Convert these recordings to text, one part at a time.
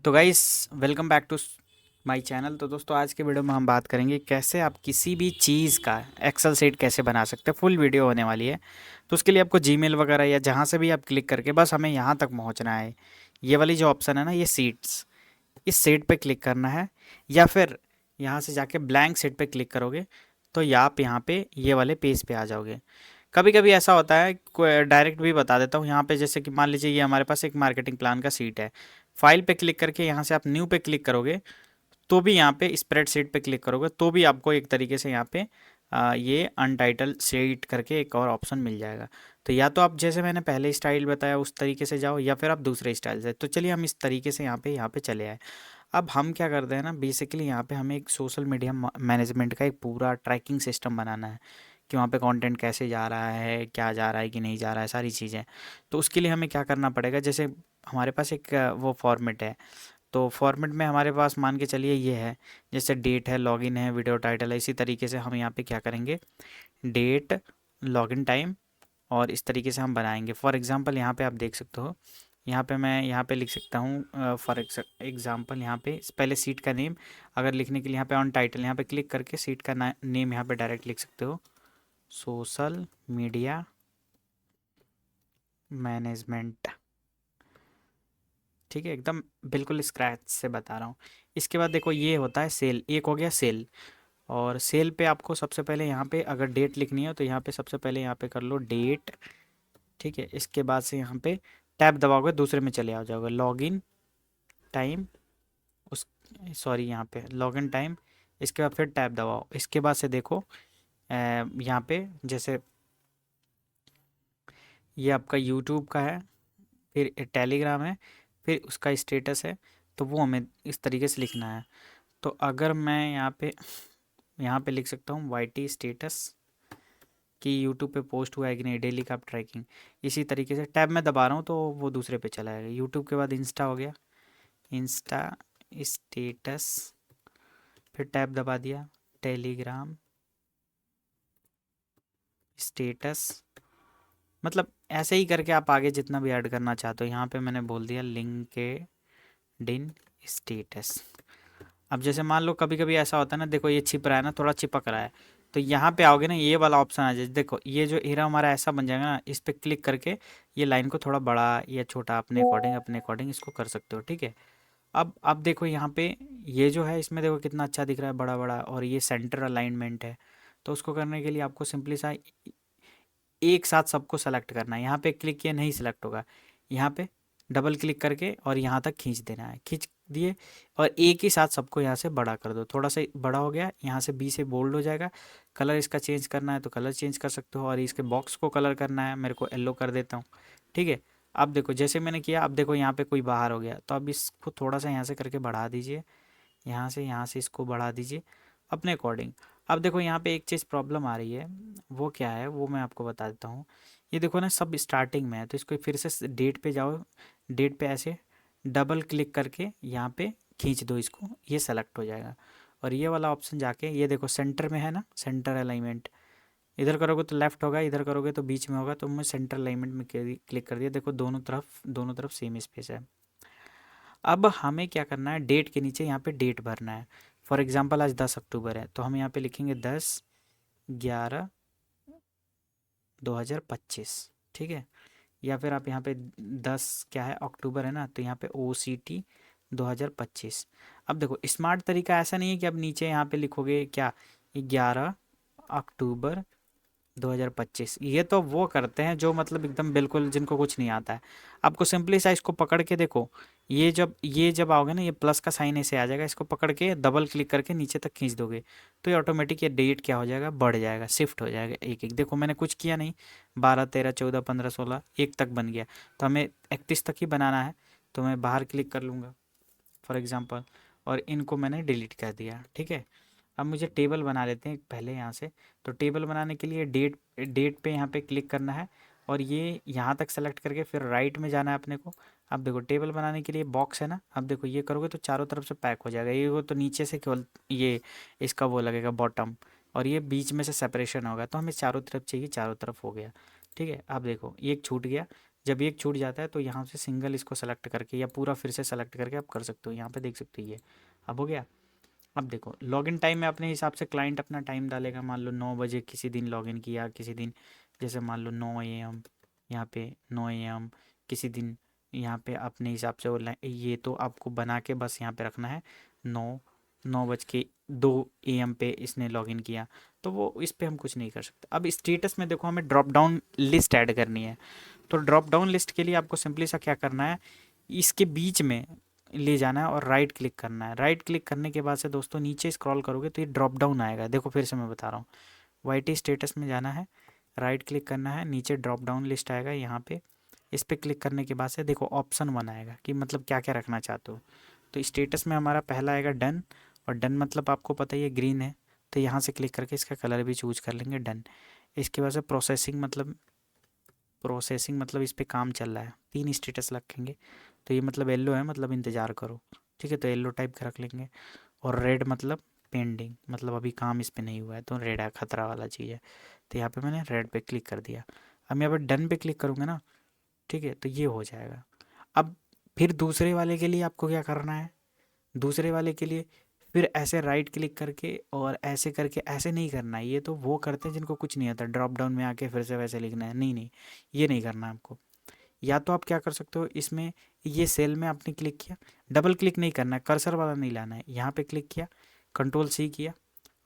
तो guys, welcome back to my channel. तो दोस्तों, आज के वीडियो में हम बात करेंगे कैसे आप किसी भी चीज़ का एक्सेल शीट कैसे बना सकते हैं। फुल वीडियो होने वाली है। तो उसके लिए आपको जीमेल वगैरह या जहाँ से भी आप क्लिक करके बस हमें यहाँ तक पहुँचना है। ये वाली जो ऑप्शन है ना, ये सीट्स, इस सीट पे क्लिक करना है। या फिर यहाँ से जाके ब्लैंक सीट पे क्लिक करोगे तो या आप यहाँ पे ये वाले पेज पे आ जाओगे। कभी कभी ऐसा होता है, डायरेक्ट भी बता देता हूँ यहाँ पे। जैसे कि मान लीजिए ये हमारे पास एक मार्केटिंग प्लान का सीट है। फाइल पे क्लिक करके यहाँ से आप न्यू पे क्लिक करोगे तो भी यहाँ पे स्प्रेड शीट पे क्लिक करोगे तो भी आपको एक तरीके से यहाँ पे ये अनटाइटल शीट करके एक और ऑप्शन मिल जाएगा। तो या तो आप जैसे मैंने पहले स्टाइल बताया उस तरीके से जाओ, या फिर आप दूसरे स्टाइल से। तो चलिए हम इस तरीके से यहाँ पे चले आए। अब हम क्या करते हैं ना, बेसिकली यहाँ पे हमें एक सोशल मीडिया मैनेजमेंट का एक पूरा ट्रैकिंग सिस्टम बनाना है कि वहाँ पे कंटेंट कैसे जा रहा है, क्या जा रहा है कि नहीं जा रहा है, सारी चीज़ें। तो उसके लिए हमें क्या करना पड़ेगा, जैसे हमारे पास एक वो फॉर्मेट है। तो फॉर्मेट में हमारे पास मान के चलिए ये है, जैसे डेट है, लॉगिन है, वीडियो टाइटल है। इसी तरीके से हम यहाँ पे क्या करेंगे, डेट, लॉगिन टाइम, और इस तरीके से हम बनाएंगे। फॉर एग्जांपल यहाँ पे आप देख सकते हो, यहाँ पे मैं यहाँ पे लिख सकता हूँ फॉर एग्जांपल यहाँ पे पहले सीट का नेम। अगर लिखने के लिए यहाँ पे ऑन टाइटल यहाँ पे क्लिक करके सीट का नेम यहाँ पे डायरेक्ट लिख सकते हो, सोशल मीडिया मैनेजमेंट। ठीक है, एकदम बिल्कुल स्क्रैच से बता रहा हूँ। इसके बाद देखो ये होता है सेल, एक हो गया सेल। और सेल पे आपको सबसे पहले यहाँ पे अगर डेट लिखनी है तो यहाँ पे सबसे पहले यहाँ पे कर लो डेट। ठीक है, इसके बाद से यहाँ पे टैब दबाओगे, दूसरे में चले आ जाओगे, लॉगिन टाइम। उस सॉरी, यहाँ पे लॉगिन टाइम। इसके बाद फिर टैब दबाओ। इसके बाद से देखो यहाँ पे जैसे ये आपका यूट्यूब का है, फिर टेलीग्राम है, फिर उसका स्टेटस है। तो वो हमें इस तरीके से लिखना है। तो अगर मैं यहाँ पे लिख सकता हूँ वाई टी स्टेटस, कि यूट्यूब पे पोस्ट हुआ है कि नहीं, डेली का आप ट्रैकिंग। इसी तरीके से टैब में दबा रहा हूँ तो वो दूसरे पे चला जाएगा। यूट्यूब के बाद इंस्टा हो गया, इंस्टा स्टेटस, फिर टैब दबा दिया, टेलीग्राम स्टेटस। मतलब ऐसे ही करके आप आगे जितना भी ऐड करना चाहते हो। यहाँ पे मैंने बोल दिया लिंक्डइन स्टेटस। अब जैसे मान लो कभी कभी ऐसा होता है ना, देखो ये छिप रहा है ना, थोड़ा चिपक रहा है। तो यहाँ पे आओगे ना, ये वाला ऑप्शन आ जाए। देखो ये जो एरा हमारा ऐसा बन जाएगा ना, इस पे क्लिक करके ये लाइन को थोड़ा बड़ा या छोटा अपने अकॉर्डिंग इसको कर सकते हो। ठीक है। अब देखो यहाँ पे ये जो है, इसमें देखो कितना अच्छा दिख रहा है, बड़ा बड़ा, और ये सेंटर अलाइनमेंट है। तो उसको करने के लिए आपको सिंपली सा एक साथ सबको सेलेक्ट करना है। यहाँ पे क्लिक किया नहीं सिलेक्ट होगा, यहाँ पे डबल क्लिक करके और यहाँ तक खींच देना है, खींच दिए। और एक ही साथ सबको यहाँ से बड़ा कर दो, थोड़ा सा बड़ा हो गया, यहाँ से बी से बोल्ड हो जाएगा। कलर इसका चेंज करना है तो कलर चेंज कर सकते हो, और इसके बॉक्स को कलर करना है, मेरे को येलो कर देता हूँ। ठीक है। अब देखो जैसे मैंने किया, अब देखो यहाँ पे कोई बाहर हो गया, तो अब इसको थोड़ा सा यहाँ से करके बढ़ा दीजिए, यहाँ से इसको बढ़ा दीजिए अपने अकॉर्डिंग। अब देखो यहाँ पे एक चीज़ प्रॉब्लम आ रही है, वो क्या है वो मैं आपको बता देता हूँ। ये देखो ना, सब स्टार्टिंग में है, तो इसको फिर से डेट पे जाओ। डेट पे ऐसे डबल क्लिक करके यहाँ पे खींच दो इसको, ये सेलेक्ट हो जाएगा। और ये वाला ऑप्शन जाके ये देखो सेंटर में है ना, सेंटर अलाइनमेंट। इधर करोगे तो लेफ्ट होगा, इधर करोगे तो बीच में होगा। तो मैं सेंटर अलाइनमेंट में क्लिक कर दिया। देखो दोनों तरफ सेम स्पेस है। अब हमें क्या करना है, डेट के नीचे यहाँ पे डेट भरना है। फॉर एग्जांपल आज 10 अक्टूबर है, तो हम यहाँ पे लिखेंगे 10/11/2025। ठीक है। या फिर आप यहाँ पे 10 क्या है, अक्टूबर है ना, तो यहाँ पे OCT 2025। अब देखो स्मार्ट तरीका ऐसा नहीं है कि अब नीचे यहाँ पे लिखोगे क्या, 11 अक्टूबर 2025। ये तो वो करते हैं जो मतलब एकदम बिल्कुल जिनको कुछ नहीं आता है। आपको सिंपली सा इसको पकड़ के देखो, ये जब आओगे ना, ये प्लस का साइन ऐसे आ जाएगा, इसको पकड़ के डबल क्लिक करके नीचे तक खींच दोगे तो ये ऑटोमेटिक ये डेट क्या हो जाएगा, बढ़ जाएगा, शिफ्ट हो जाएगा एक एक। देखो मैंने कुछ किया नहीं, 12 13 14 15 16 एक तक बन गया। तो हमें 31 तक ही बनाना है, तो मैं बाहर क्लिक कर लूँगा फॉर एग्जाम्पल, और इनको मैंने डिलीट कर दिया। ठीक है। अब मुझे टेबल बना लेते हैं पहले यहाँ से। तो टेबल बनाने के लिए डेट डेट पे यहाँ पे क्लिक करना है, और ये यहाँ तक सेलेक्ट करके फिर राइट में जाना है अपने को। अब देखो टेबल बनाने के लिए बॉक्स है ना, अब देखो ये करोगे तो चारों तरफ से पैक हो जाएगा। ये वो तो नीचे से केवल ये इसका वो लगेगा बॉटम, और ये बीच में से सेपरेशन होगा। तो हमें चारों तरफ चाहिए, चारों तरफ हो गया। ठीक है। अब देखो ये एक छूट गया। जब एक छूट जाता है तो यहाँ से सिंगल इसको सेलेक्ट करके या पूरा फिर से सेलेक्ट करके आप कर सकते हो। यहाँ पे देख सकते हो ये अब हो गया। अब देखो लॉगिन टाइम में अपने हिसाब से क्लाइंट अपना टाइम डालेगा। मान लो 9 बजे किसी दिन लॉगिन किया, किसी दिन जैसे मान लो 9 AM, यहाँ पे 9 AM किसी दिन, यहाँ पे अपने हिसाब से वो ये तो आपको बना के बस यहाँ पे रखना है। 9 9 बज के 2 AM पे इसने लॉगिन किया, तो वो इस पे हम कुछ नहीं कर सकते। अब स्टेटस में देखो हमें ड्रॉप डाउन लिस्ट ऐड करनी है। तो ड्रॉप डाउन लिस्ट के लिए आपको सिंपली सा क्या करना है, इसके बीच में ले जाना है और राइट क्लिक करना है। राइट क्लिक करने के बाद से दोस्तों नीचे स्क्रॉल करोगे तो ये ड्रॉप डाउन आएगा। देखो फिर से मैं बता रहा हूँ, वाईटी स्टेटस में जाना है, राइट क्लिक करना है, नीचे ड्रॉप डाउन लिस्ट आएगा यहाँ पे। इस पर क्लिक करने के बाद से देखो ऑप्शन 1 आएगा कि मतलब क्या क्या रखना चाहते हो। तो स्टेटस में हमारा पहला आएगा डन, और डन मतलब आपको पता ही है ग्रीन है, तो यहाँ से क्लिक करके इसका कलर भी चूज कर लेंगे डन। इसके बाद से प्रोसेसिंग मतलब इस पर काम चल रहा है, 3 स्टेटस रखेंगे। तो ये मतलब येलो है, मतलब इंतज़ार करो, ठीक है, तो येलो टाइप का रख लेंगे। और रेड मतलब पेंडिंग, मतलब अभी काम इस पर नहीं हुआ है, तो रेड है, खतरा वाला चीज़ है। तो यहाँ पे मैंने रेड पे क्लिक कर दिया। अब मैं यहाँ पे डन पे क्लिक करूँगा ना, ठीक है, तो ये हो जाएगा। अब फिर दूसरे वाले के लिए आपको क्या करना है, दूसरे वाले के लिए फिर ऐसे राइट क्लिक करके और ऐसे करके, ऐसे नहीं करना है। ये तो वो करते हैं जिनको कुछ नहीं आता, ड्रॉप डाउन में आके फिर से वैसे लिखना है, नहीं नहीं, ये नहीं करना है आपको। या तो आप क्या कर सकते हो, इसमें ये सेल में आपने क्लिक किया, डबल क्लिक नहीं करना है, कर्सर वाला नहीं लाना है, यहाँ पे क्लिक किया, कंट्रोल C किया,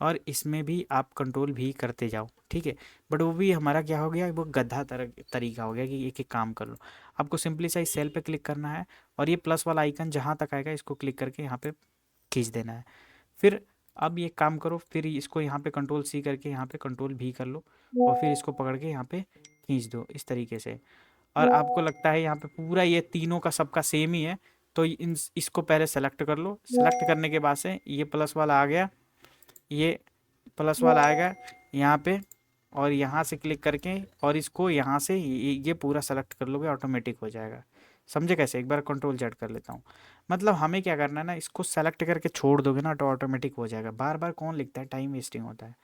और इसमें भी आप कंट्रोल भी करते जाओ, ठीक है। बट वो भी हमारा क्या हो गया, वो गधा तरीका हो गया कि एक एक काम कर लो। आपको सिंपली सा इस सेल पे क्लिक करना है, और ये प्लस वाला आइकन जहाँ तक आएगा इसको क्लिक करके यहाँ पे खींच देना है। फिर अब ये काम करो, फिर इसको यहाँ पे कंट्रोल C करके यहाँ पे कंट्रोल V कर लो, और फिर इसको पकड़ के यहाँ पे खींच दो इस तरीके से। और आपको लगता है यहाँ पे पूरा ये तीनों का सबका सेम ही है, तो इन इसको पहले सेलेक्ट कर लो। सेलेक्ट करने के बाद से ये प्लस वाला आ गया, ये प्लस वाला आएगा यहाँ पे, और यहाँ से क्लिक करके और इसको यहाँ से ये पूरा सेलेक्ट कर लोगे, ऑटोमेटिक हो जाएगा। समझे कैसे, एक बार कंट्रोल Z कर लेता हूँ। मतलब हमें क्या करना है ना, इसको सेलेक्ट करके छोड़ दोगे ना तो ऑटोमेटिक हो जाएगा। बार बार कौन लिखता है, टाइम वेस्टिंग होता है।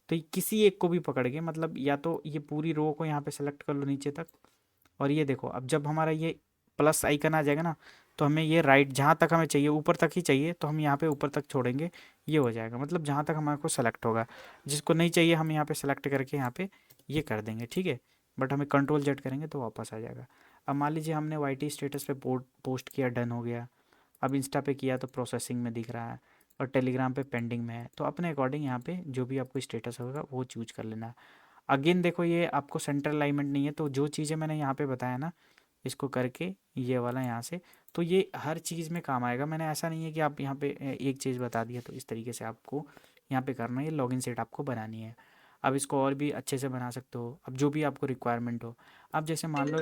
तो किसी एक को भी पकड़ के, मतलब या तो ये पूरी रो को यहाँ पे सेलेक्ट कर लो नीचे तक, और ये देखो अब जब हमारा ये प्लस आइकन आ जाएगा ना, तो हमें ये राइट जहाँ तक हमें चाहिए, ऊपर तक ही चाहिए, तो हम यहाँ पे ऊपर तक छोड़ेंगे, ये हो जाएगा। मतलब जहाँ तक हमारे को सेलेक्ट होगा, जिसको नहीं चाहिए हम यहाँ पे सेलेक्ट करके यहाँ पे ये कर देंगे, ठीक है। बट हमें कंट्रोल Z करेंगे तो वापस आ जाएगा। अब मान लीजिए हमने YT स्टेटस पे पोस्ट किया, डन हो गया। अब इंस्टा पे किया तो प्रोसेसिंग में दिख रहा है, और टेलीग्राम पे पेंडिंग में है। तो अपने अकॉर्डिंग यहाँ पे जो भी आपको स्टेटस होगा वो चूज कर लेना है। अगेन देखो ये आपको सेंटर अलाइनमेंट नहीं है, तो जो चीज़ें मैंने यहाँ पे बताया ना, इसको करके ये वाला यहाँ से, तो ये हर चीज़ में काम आएगा। मैंने ऐसा नहीं है कि आप यहाँ पे एक चीज़ बता दिया, तो इस तरीके से आपको यहाँ पे करना है। ये लॉगिन सेट आपको बनानी है। अब इसको और भी अच्छे से बना सकते हो, अब जो भी आपको रिक्वायरमेंट हो। अब जैसे मान लो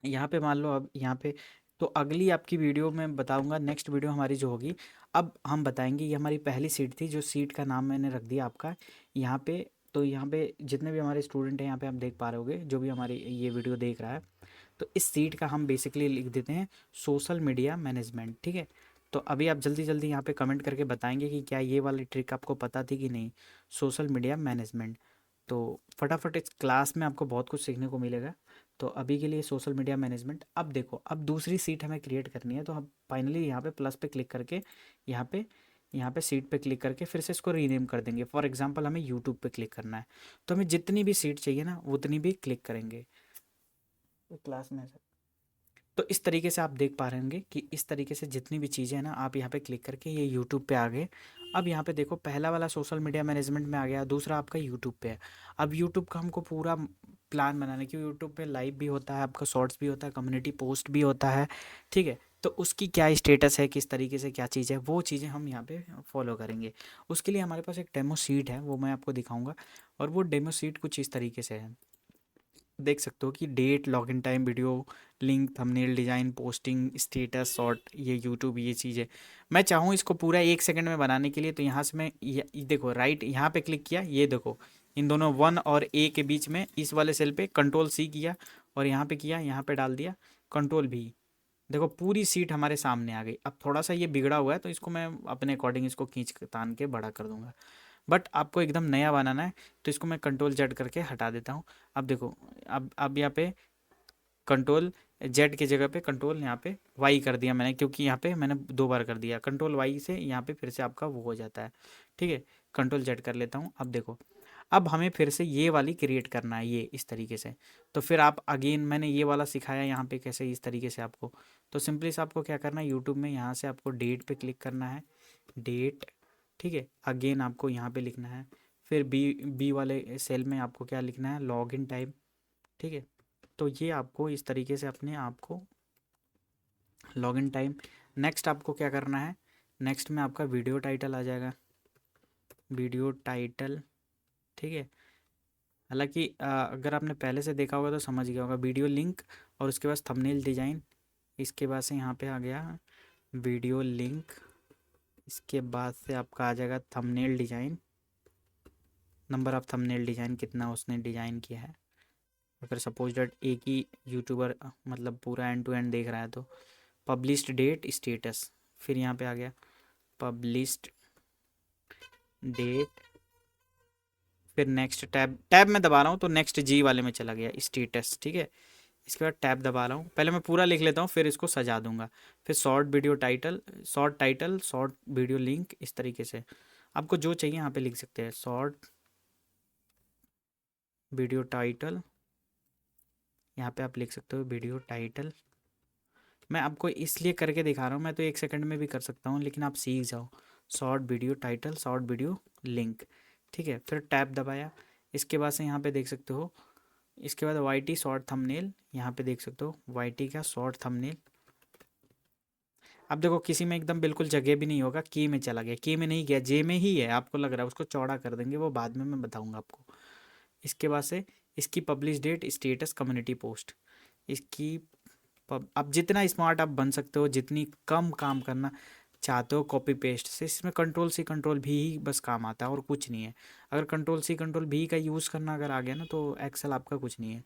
यहाँ पे मान लो, अब यहाँ पे तो अगली आपकी वीडियो में बताऊंगा, नेक्स्ट वीडियो हमारी जो होगी। अब हम बताएंगे, ये हमारी पहली सीट थी, जो सीट का नाम मैंने रख दिया आपका यहाँ पे। तो यहाँ पे जितने भी हमारे स्टूडेंट हैं यहाँ पे आप देख पा रहे होगे, जो भी हमारी ये वीडियो देख रहा है, तो इस सीट का हम बेसिकली लिख देते हैं सोशल मीडिया मैनेजमेंट, ठीक है। तो अभी आप जल्दी जल्दी यहाँ पे कमेंट करके बताएंगे कि क्या ये वाली ट्रिक आपको पता थी कि नहीं, सोशल मीडिया मैनेजमेंट। तो फटाफट इस क्लास में आपको बहुत कुछ सीखने को मिलेगा। तो अभी के लिए सोशल मीडिया मैनेजमेंट। अब देखो, अब दूसरी सीट हमें क्रिएट करनी है, तो हम फाइनली यहाँ पे प्लस पे क्लिक करके यहाँ पे सीट पे क्लिक करके फिर से इसको रीनेम कर देंगे। फॉर एग्जांपल हमें यूट्यूब पे क्लिक करना है, तो हमें जितनी भी सीट चाहिए ना उतनी भी क्लिक करेंगे। तो क्लास में तो इस तरीके से आप देख पा रहे होंगे कि इस तरीके से जितनी भी चीज़ें हैं ना, आप यहाँ पे क्लिक करके ये यूट्यूब पे आ गए। अब यहाँ पे देखो, पहला वाला सोशल मीडिया मैनेजमेंट में आ गया, दूसरा आपका यूट्यूब पे है। अब यूट्यूब का हमको पूरा प्लान बनाना है, क्योंकि यूट्यूब पे लाइव भी होता है, आपका शॉर्ट्स भी होता है, कम्युनिटी पोस्ट भी होता है, ठीक है। तो उसकी क्या स्टेटस है, किस तरीके से क्या चीज़ है, वो चीज़ें हम यहाँ पे फॉलो करेंगे। उसके लिए हमारे पास एक डेमो सीट है, वो मैं आपको दिखाऊंगा। और वो डेमो सीट कुछ इस तरीके से है, देख सकते हो कि date, login time, video link, thumbnail design, posting, status, short, ये यूट्यूब, ये चीज़ें। मैं चाहूँ इसको पूरा 1 सेकंड में बनाने के लिए, तो यहाँ से मैं ये देखो राइट यहाँ पे क्लिक किया, ये देखो इन दोनों 1 और A के बीच में इस वाले सेल पे कंट्रोल C किया, और यहाँ पे किया, यहाँ पे डाल दिया कंट्रोल V। देखो पूरी सीट हमारे सामने आ गई। अब थोड़ा सा ये बिगड़ा हुआ है, तो इसको मैं अपने अकॉर्डिंग इसको खींच तान के बड़ा कर दूंगा। बट आपको एकदम नया बनाना है, तो इसको मैं कंट्रोल Z करके हटा देता हूँ। अब देखो, अब यहाँ पे कंट्रोल जेड की जगह पे कंट्रोल यहाँ पे वाई कर दिया मैंने, क्योंकि यहाँ पे मैंने 2 बार कर दिया। कंट्रोल वाई से यहाँ पे फिर से आपका वो हो जाता है। ठीक है, कंट्रोल जेड कर लेता हूँ। अब देखो, अब हमें फिर से ये वाली क्रिएट करना है, ये इस तरीके से। तो फिर आप अगेन, मैंने ये वाला सिखाया यहाँ पे कैसे इस तरीके से आपको। तो सिंपली से आपको क्या करना है, यूट्यूब में यहाँ से आपको डेट पे क्लिक करना है, डेट। ठीक है, अगेन आपको यहाँ पे लिखना है, फिर बी बी वाले सेल में आपको क्या लिखना है, लॉग इन टाइम। ठीक है, तो ये आपको इस तरीके से अपने आप को लॉग इन टाइम। नेक्स्ट आपको क्या करना है, नेक्स्ट में आपका वीडियो टाइटल आ जाएगा, वीडियो टाइटल। ठीक है, हालांकि अगर आपने पहले से देखा होगा तो समझ गया होगा, वीडियो लिंक और उसके बाद थंबनेल डिजाइन। इसके बाद से यहाँ पे आ गया वीडियो लिंक, इसके बाद से आपका आ जाएगा thumbnail design, number of thumbnail design कितना उसने डिजाइन किया है। अगर सपोज डेट एक ही यूट्यूबर मतलब पूरा एंड टू एंड देख रहा है तो पब्लिश्ड डेट स्टेटस, फिर यहाँ पे आ गया पब्लिश्ड डेट, फिर नेक्स्ट टैब, टैब में दबा रहा हूँ तो नेक्स्ट जी वाले में चला गया स्टेटस। ठीक है, इसके बाद टैब दबा रहा हूँ, पहले मैं पूरा लिख लेता हूँ फिर इसको सजा दूंगा। फिर short video title, short title, short video link, इस तरीके से आपको जो चाहिए यहाँ पे लिख सकते हैं। शॉर्ट वीडियो टाइटल, यहाँ पे आप लिख सकते हो वीडियो टाइटल। मैं आपको इसलिए करके दिखा रहा हूँ, मैं तो 1 सेकंड में भी कर सकता हूँ, लेकिन आप सीख जाओ। Short video title, short video link. ठीक है, फिर टैब दबाया, इसके बाद से यहाँ पे देख सकते हो, इसके बाद वाई टी शॉर्ट थंबनेल, यहाँ पे देख सकते हो वाई टी का शॉर्ट थंबनेल। अब देखो किसी में एकदम बिल्कुल जगह भी नहीं होगा, की में चला गया, की में नहीं गया, जे में ही है, आपको लग रहा है, उसको चौड़ा कर देंगे, वो बाद में मैं बताऊंगा आपको। इसके बाद से इसकी publish date status community post, इसकी अब जितना स्मार्ट आप बन सकते हो, जितनी कम काम करना चाहते हो कॉपी पेस्ट से, इसमें कंट्रोल सी कंट्रोल भी ही बस काम आता है और कुछ नहीं है। अगर कंट्रोल सी कंट्रोल भी का यूज़ करना अगर आ गया ना तो एक्सेल आपका कुछ नहीं है।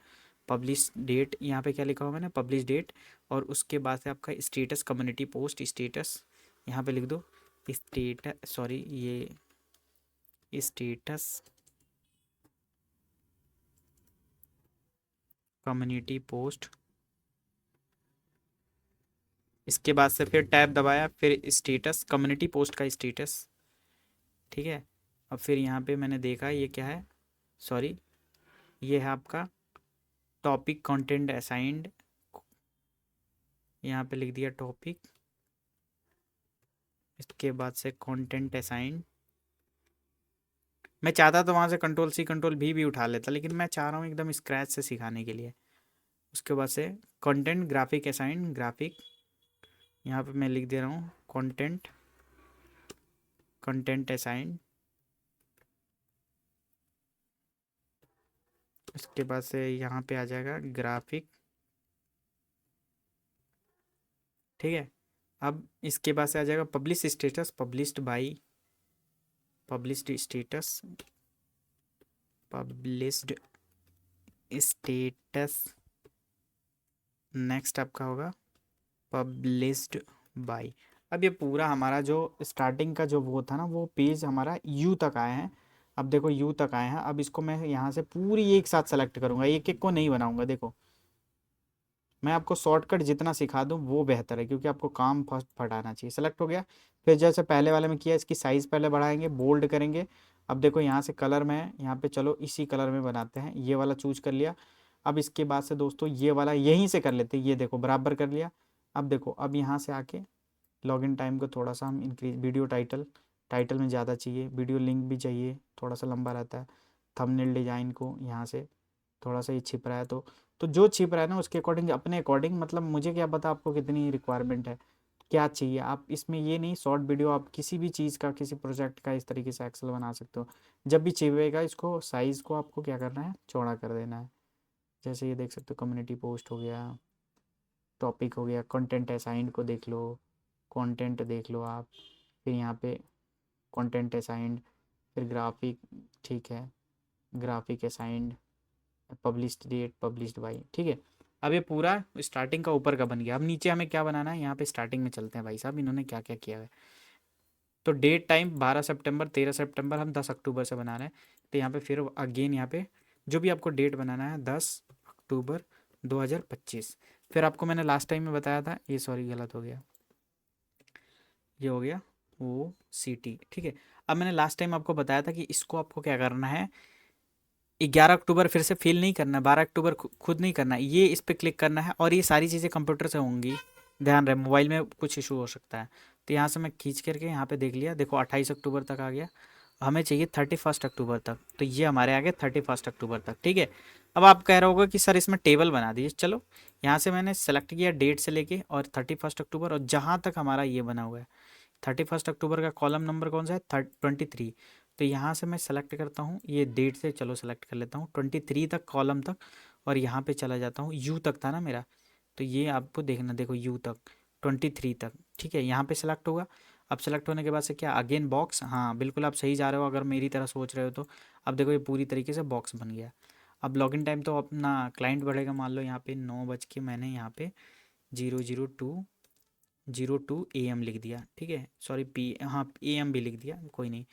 पब्लिश डेट, यहाँ पे क्या लिखा हुआ मैंने, पब्लिश डेट, और उसके बाद से आपका स्टेटस कम्युनिटी पोस्ट स्टेटस, यहाँ पे लिख दो स्टेटस, सॉरी ये स्टेटस कम्युनिटी पोस्ट। इसके बाद से फिर टैब दबाया, फिर स्टेटस कम्युनिटी पोस्ट का स्टेटस। ठीक है, अब फिर यहाँ पे मैंने देखा ये क्या है, सॉरी ये है आपका टॉपिक कंटेंट असाइंड, यहाँ पे लिख दिया टॉपिक। इसके बाद से कंटेंट असाइंड, मैं चाहता तो वहाँ से कंट्रोल सी कंट्रोल भी उठा लेता, लेकिन मैं चाह रहा हूँ एकदम स्क्रैच से सिखाने के लिए। उसके बाद से कंटेंट ग्राफिक असाइंड, ग्राफिक, यहाँ पे मैं लिख दे रहा हूँ कंटेंट, कंटेंट असाइंड। इसके बाद से यहाँ पे आ जाएगा ग्राफिक। ठीक है, अब इसके बाद से आ जाएगा publish status, published by, published status, published status. Next आपका होगा पब्लिश्ड बाई। अब ये पूरा हमारा जो स्टार्टिंग का जो वो था ना, वो पेज हमारा यू तक आए हैं। अब देखो यू तक आए हैं, अब इसको मैं यहाँ से पूरी एक साथ सेलेक्ट करूँगा, एक एक को नहीं बनाऊँगा। देखो मैं आपको शॉर्टकट जितना सिखा दूँ वो बेहतर है, क्योंकि आपको काम फर्स्ट फटाना चाहिए। सेलेक्ट हो गया, फिर जैसे पहले वाले में किया, इसकी साइज़ पहले बढ़ाएंगे, बोल्ड करेंगे। अब देखो यहाँ से कलर में, यहाँ पे चलो इसी कलर में बनाते हैं, ये वाला चूज कर लिया। अब इसके बाद से दोस्तों ये वाला यहीं से कर लेते हैं, ये देखो बराबर कर लिया। अब देखो, अब यहाँ से आके लॉगिन टाइम को थोड़ा सा हम इंक्रीज, वीडियो टाइटल, टाइटल में ज़्यादा चाहिए, वीडियो लिंक भी चाहिए, थोड़ा सा लंबा रहता है। थंबनेल डिजाइन को यहाँ से थोड़ा सा ये छिप रहा है, तो जो छिप रहा है ना उसके अकॉर्डिंग, अपने अकॉर्डिंग, मतलब मुझे क्या पता आपको कितनी रिक्वायरमेंट है, क्या चाहिए। आप इसमें ये नहीं, शॉर्ट वीडियो आप किसी भी चीज़ का, किसी प्रोजेक्ट का इस तरीके से एक्सेल बना सकते हो। जब भी छिपेगा इसको साइज़ को आपको क्या करना है, चौड़ा कर देना है। जैसे ये देख सकते हो कम्युनिटी पोस्ट हो गया, टॉपिक हो गया, कंटेंट असाइंड को देख लो, कंटेंट देख लो आप, फिर यहाँ पे कंटेंट असाइंड, फिर ग्राफिक। ठीक है, graphic assigned, published date, published by. ठीक है, अब ये पूरा स्टार्टिंग का ऊपर का बन गया। अब नीचे हमें क्या बनाना है, यहाँ पे स्टार्टिंग में चलते हैं भाई साहब, इन्होंने क्या क्या किया है। तो डेट टाइम 12 सितंबर, 13 सितंबर, हम 10 अक्टूबर से बना रहे हैं। तो यहाँ पे फिर अगेन यहाँ पे जो भी आपको डेट बनाना है, 10 अक्टूबर 2025। फिर आपको मैंने लास्ट टाइम में बताया था, ये सॉरी गलत हो गया, ये हो गया OCT, ठीक है। अब मैंने लास्ट टाइम आपको बताया था कि इसको आपको क्या करना है, 11 अक्टूबर फिर से फिल नहीं करना है, 12 अक्टूबर खुद नहीं करना है, ये इस पर क्लिक करना है और ये सारी चीज़ें कंप्यूटर से होंगी। ध्यान रहे मोबाइल में कुछ इशू हो सकता है। तो यहाँ से मैं खींच करके यहाँ पे देख लिया, देखो 28 अक्टूबर तक आ गया। हमें चाहिए 31 अक्टूबर तक, तो ये हमारे आ गए 31 अक्टूबर तक, ठीक है। अब आप कह रहे होगा कि सर इसमें टेबल बना दीजिए, चलो यहाँ से मैंने सेलेक्ट किया डेट से लेके और 31 अक्टूबर, और जहाँ तक हमारा ये बना हुआ है 31 अक्टूबर का कॉलम नंबर कौन सा है, 23। तो यहाँ से मैं सेलेक्ट करता हूँ ये डेट से, चलो सेलेक्ट कर लेता हूँ 23 तक कॉलम तक, और यहाँ पे चला जाता हूँ, यू तक था ना मेरा, तो ये आपको देखना, देखो यू तक 23 तक, ठीक है। यहाँ पे सेलेक्ट होगा। अब सेलेक्ट होने के बाद से क्या, अगेन बॉक्स, हाँ बिल्कुल आप सही जा रहे हो अगर मेरी तरह सोच रहे हो तो। अब देखो ये पूरी तरीके से बॉक्स बन गया। अब लॉगिन टाइम तो अपना क्लाइंट बढ़ेगा, मान लो यहाँ पे 9 बज के मैंने यहाँ पे 002 AM लिख दिया, ठीक है, सॉरी हाँ AM भी लिख दिया, कोई नहीं।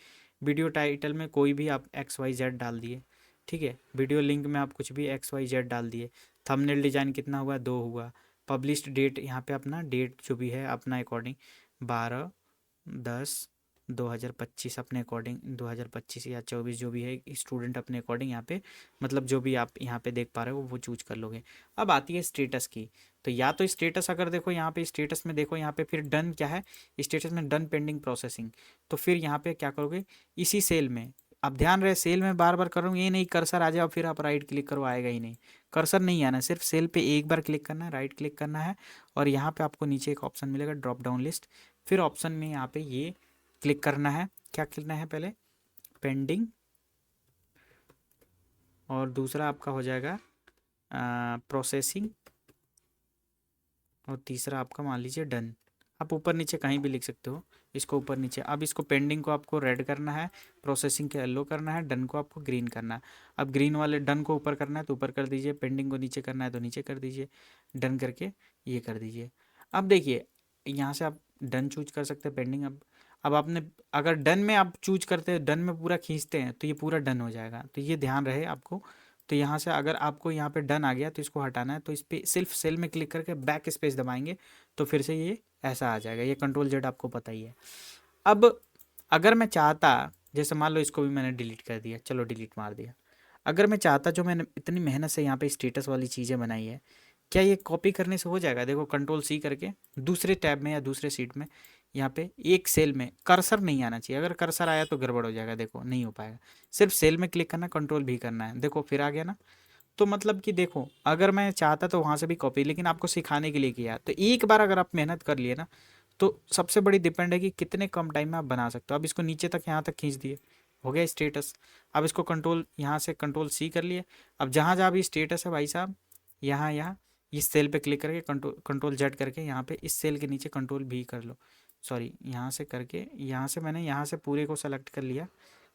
वीडियो टाइटल में कोई भी आप XYZ डाल दिए, ठीक है। वीडियो लिंक में आप कुछ भी XYZ डाल दिए। थंबनेल डिजाइन कितना हुआ, 2 हुआ। पब्लिश्ड डेट यहाँ पे अपना डेट जो भी है अपना अकॉर्डिंग 12/10/2025 अपने अकॉर्डिंग, 2025 या 24 जो भी है स्टूडेंट अपने अकॉर्डिंग यहाँ पे, मतलब जो भी आप यहाँ पे देख पा रहे हो वो चूज कर लोगे। अब आती है स्टेटस की। तो या तो स्टेटस अगर देखो यहाँ पे स्टेटस में देखो यहाँ पे फिर डन क्या है, स्टेटस में डन पेंडिंग प्रोसेसिंग। तो फिर यहाँ पे क्या करोगे, इसी सेल में, अब ध्यान रहे सेल में बार बार करूँ, ये नहीं कर्सर आ जाए और फिर आप राइट क्लिक करो, आएगा ही नहीं। कर्सर नहीं आना, सिर्फ सेल पे एक बार क्लिक करना है, राइट क्लिक करना है, और यहाँ पे आपको नीचे एक ऑप्शन मिलेगा ड्रॉप डाउन लिस्ट। फिर ऑप्शन में यहाँ पे ये क्लिक करना है, क्या करना है पहले, पेंडिंग, और दूसरा आपका हो जाएगा प्रोसेसिंग, और तीसरा आपका मान लीजिए डन। आप ऊपर नीचे कहीं भी लिख सकते हो इसको, ऊपर नीचे। अब इसको पेंडिंग को आपको रेड करना है, प्रोसेसिंग के येलो करना है, डन को आपको ग्रीन करना है। अब ग्रीन वाले डन को ऊपर करना है तो ऊपर कर दीजिए, पेंडिंग को नीचे करना है तो नीचे कर दीजिए, डन करके ये कर दीजिए। अब देखिए यहाँ से आप डन चूज कर सकते हैं, पेंडिंग। अब आपने अगर डन में आप चूज करते हैं, डन में पूरा खींचते हैं तो ये पूरा डन हो जाएगा, तो ये ध्यान रहे आपको। तो यहाँ से अगर आपको यहाँ पे डन आ गया तो इसको हटाना है, तो इस पर सिर्फ सेल में क्लिक करके बैक स्पेस दबाएंगे तो फिर से ये ऐसा आ जाएगा। ये कंट्रोल Z आपको पता ही है। अब अगर मैं चाहता, जैसे मान लो इसको भी मैंने डिलीट कर दिया, चलो डिलीट मार दिया। अगर मैं चाहता, जो मैंने इतनी मेहनत से यहाँ पे स्टेटस वाली चीज़ें बनाई है, क्या ये कॉपी करने से हो जाएगा, देखो कंट्रोल C करके दूसरे टैब में या दूसरे सीट में यहाँ पे एक सेल में कर्सर नहीं आना चाहिए, अगर कर्सर आया तो गड़बड़ हो जाएगा, देखो नहीं हो पाएगा। सिर्फ सेल में क्लिक करना, कंट्रोल V करना है, देखो फिर आ गया ना। तो मतलब कि देखो अगर मैं चाहता तो वहाँ से भी कॉपी, लेकिन आपको सिखाने के लिए किया, तो एक बार अगर आप मेहनत कर लिए ना, तो सबसे बड़ी डिपेंड है कि कितने कम टाइम में आप बना सकते हो। अब इसको नीचे तक यहाँ तक खींच दिए, हो गया स्टेटस। अब इसको कंट्रोल यहाँ से कंट्रोल C कर लिए। अब जहाँ जहाँ भी स्टेटस है भाई साहब, यहाँ यहाँ इस सेल पे क्लिक करके कंट्रोल Z करके यहाँ पे इस सेल के नीचे कंट्रोल V कर लो, सॉरी यहाँ से करके, यहाँ से मैंने यहाँ से पूरे को सेलेक्ट कर लिया,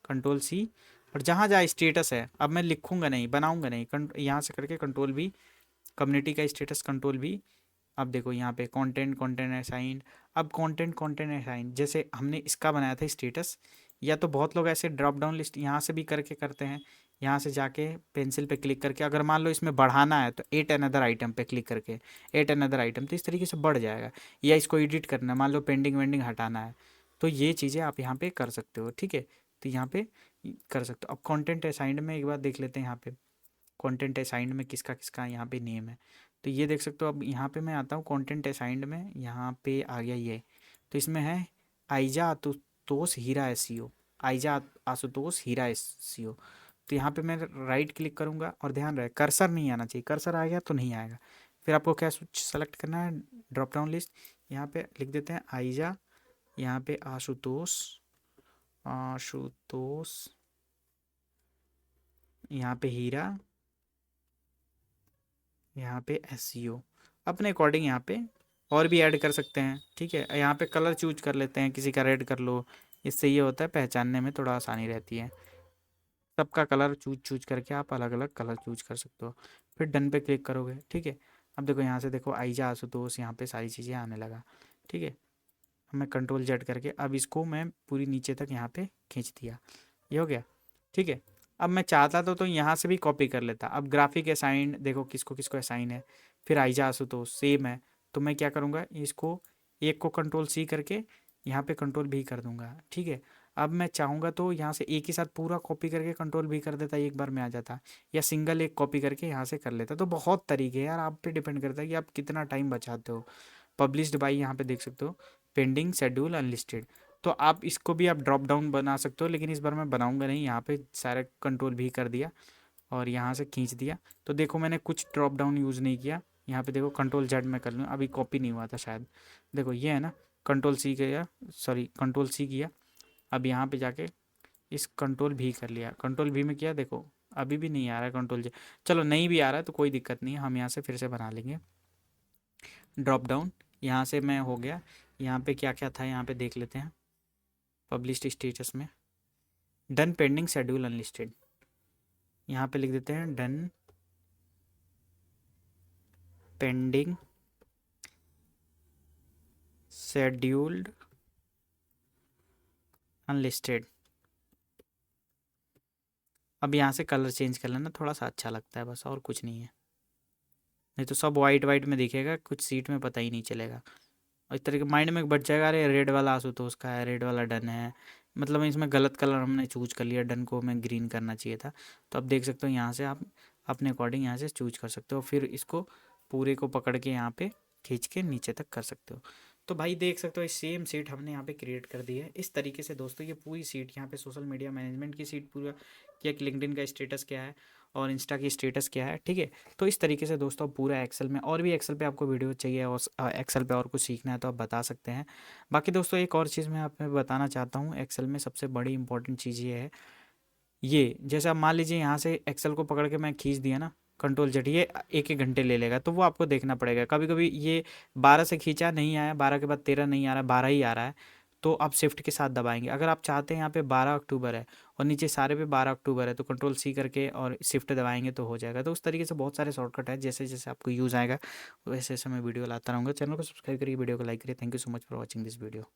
कंट्रोल C। और जहाँ जहाँ स्टेटस है, अब मैं लिखूंगा नहीं, बनाऊंगा नहीं, यहाँ से करके कंट्रोल V, कम्युनिटी का स्टेटस कंट्रोल V। अब देखो यहाँ पे कंटेंट कंटेंट असाइंड। अब कंटेंट असाइंड जैसे हमने इसका बनाया था स्टेटस, या तो बहुत लोग ऐसे ड्रॉप डाउन लिस्ट यहाँ से भी करके करते हैं, यहाँ से जाके पेंसिल पे क्लिक करके, अगर मान लो इसमें बढ़ाना है तो एट अनदर आइटम पे क्लिक करके एट अनदर आइटम, तो इस तरीके से बढ़ जाएगा। या इसको एडिट करना है, मान लो पेंडिंग वेंडिंग हटाना है, तो ये चीज़ें आप यहाँ पे कर सकते हो, ठीक है। तो यहाँ पे कर सकते हो। अब कंटेंट असाइंड में एक बार देख लेते हैं, यहाँ पे कंटेंट असाइंड में किसका किसका यहाँ पे नेम है, तो ये देख सकते हो। अब यहाँ पे मैं आता हूँ कंटेंट असाइंड में, यहाँ पे आ गया ये, तो इसमें है आइजा आशुतोष हीरा SEO, आइजा आशुतोष हीरा SEO। तो यहाँ पे मैं राइट क्लिक करूँगा, और ध्यान रहे कर्सर नहीं आना चाहिए, कर्सर आ गया तो नहीं आएगा। फिर आपको क्या सेलेक्ट करना है, ड्रॉप डाउन लिस्ट, यहाँ पे लिख देते हैं आइजा, यहाँ पे आशुतोष, आशुतोष, यहाँ पे हीरा, यहाँ पे SEO। अपने अकॉर्डिंग यहाँ पे और भी ऐड कर सकते हैं, ठीक है। यहाँ पे कलर चूज कर लेते हैं, किसी का रेड कर लो, इससे ये होता है पहचानने में थोड़ा आसानी रहती है। सबका कलर चूज चूज करके आप अलग अलग कलर चूज कर सकते हो, फिर डन पे क्लिक करोगे, ठीक है। अब देखो यहाँ से देखो आइजा आशुतोष, यहाँ पे सारी चीज़ें आने लगा, ठीक है। अब मैं कंट्रोल Z करके अब इसको मैं पूरी नीचे तक यहाँ पे खींच दिया, ये हो गया, ठीक है। अब मैं चाहता तो यहाँ से भी कॉपी कर लेता। अब ग्राफिक असाइन देखो किसको किसको असाइन है, फिर आइजा आशुतोष सेम है। तो मैं क्या करूँगा, इसको एक को कंट्रोल सी करके यहाँ पे कंट्रोल भी कर दूंगा, ठीक है। अब मैं चाहूँगा तो यहाँ से एक ही साथ पूरा कॉपी करके कंट्रोल भी कर देता, एक बार में आ जाता, या सिंगल एक कॉपी करके यहाँ से कर लेता। तो बहुत तरीके हैं यार, आप पे डिपेंड करता है कि आप कितना टाइम बचाते हो। पब्लिश्ड बाई यहाँ पे देख सकते हो, पेंडिंग शेड्यूल अनलिस्टेड। तो आप इसको भी आप ड्रॉप डाउन बना सकते हो, लेकिन इस बार मैं बनाऊंगा नहीं। यहाँ पे सारा कंट्रोल भी कर दिया और यहाँ से खींच दिया। तो देखो मैंने कुछ ड्रॉप डाउन यूज़ नहीं किया। यहाँ पे देखो कंट्रोल जेड में कर लूँ, अभी कॉपी नहीं हुआ था शायद। देखो ये है ना, कंट्रोल सी किया, सॉरी कंट्रोल सी किया। अब यहाँ पे जाके इस कंट्रोल भी कर लिया, कंट्रोल भी में किया, देखो अभी भी नहीं आ रहा है कंट्रोल जे। चलो नहीं भी आ रहा है तो कोई दिक्कत नहीं है, हम यहाँ से फिर से बना लेंगे ड्रॉप डाउन। यहाँ से मैं हो गया। यहाँ पे क्या क्या था यहाँ पे देख लेते हैं। पब्लिश्ड स्टेटस में डन पेंडिंग शेड्यूल अनलिस्टेड, यहाँ पे लिख देते हैं डन पेंडिंग शेड्यूल्ड अनलिस्टेड। अब यहाँ से कलर चेंज कर लेना, थोड़ा सा अच्छा लगता है बस, और कुछ नहीं है। नहीं तो सब वाइट वाइट में दिखेगा, कुछ सीट में पता ही नहीं चलेगा। और इस तरह के माइंड में बच जाएगा, अरे रेड वाला आशुतोष का है, रेड वाला डन है। मतलब इसमें गलत कलर हमने चूज कर लिया, डन को हमें ग्रीन करना चाहिए था। तो अब देख सकते हो यहाँ से आप अपने अकॉर्डिंग यहाँ से चूज कर सकते हो, फिर इसको पूरे को पकड़ के यहाँ पे खींच के नीचे तक कर सकते हो। तो भाई देख सकते हो सेम सीट हमने यहाँ पे क्रिएट कर दी है इस तरीके से। दोस्तों ये पूरी सीट यहाँ पे सोशल मीडिया मैनेजमेंट की सीट पूरा किया कि लिंक्डइन का स्टेटस क्या है और इंस्टा की स्टेटस क्या है, ठीक है। तो इस तरीके से दोस्तों पूरा एक्सेल में, और भी एक्सेल पे आपको वीडियो चाहिए और एक्सेल पे और कुछ सीखना है तो आप बता सकते हैं। बाकी दोस्तों एक और चीज़ मैं आप में बताना चाहता हूँ, एक्सेल में सबसे बड़ी इंपॉर्टेंट चीज़ ये है, ये जैसे आप मान लीजिए यहाँ से एक्सेल को पकड़ के मैं खींच दिया ना कंट्रोल जेड, ये एक एक घंटे ले लेगा, तो वो आपको देखना पड़ेगा। कभी कभी ये 12 से खींचा नहीं आया, 12 के बाद 13 नहीं आ रहा है, 12 ही आ रहा है, तो आप शिफ्ट के साथ दबाएंगे। अगर आप चाहते हैं यहाँ पे 12 अक्टूबर है और नीचे सारे पे 12 अक्टूबर है, तो कंट्रोल सी करके और शिफ्ट दबाएंगे तो हो जाएगा। तो उस तरीके से बहुत सारे शॉर्टकट है, जैसे जैसे आपको यूज़ आएगा वैसे वैसे मैं वीडियो लाता रहूँगा। चैनल को सब्सक्राइब करिए, वीडियो को लाइक करिए। Thank you so much for watching this video.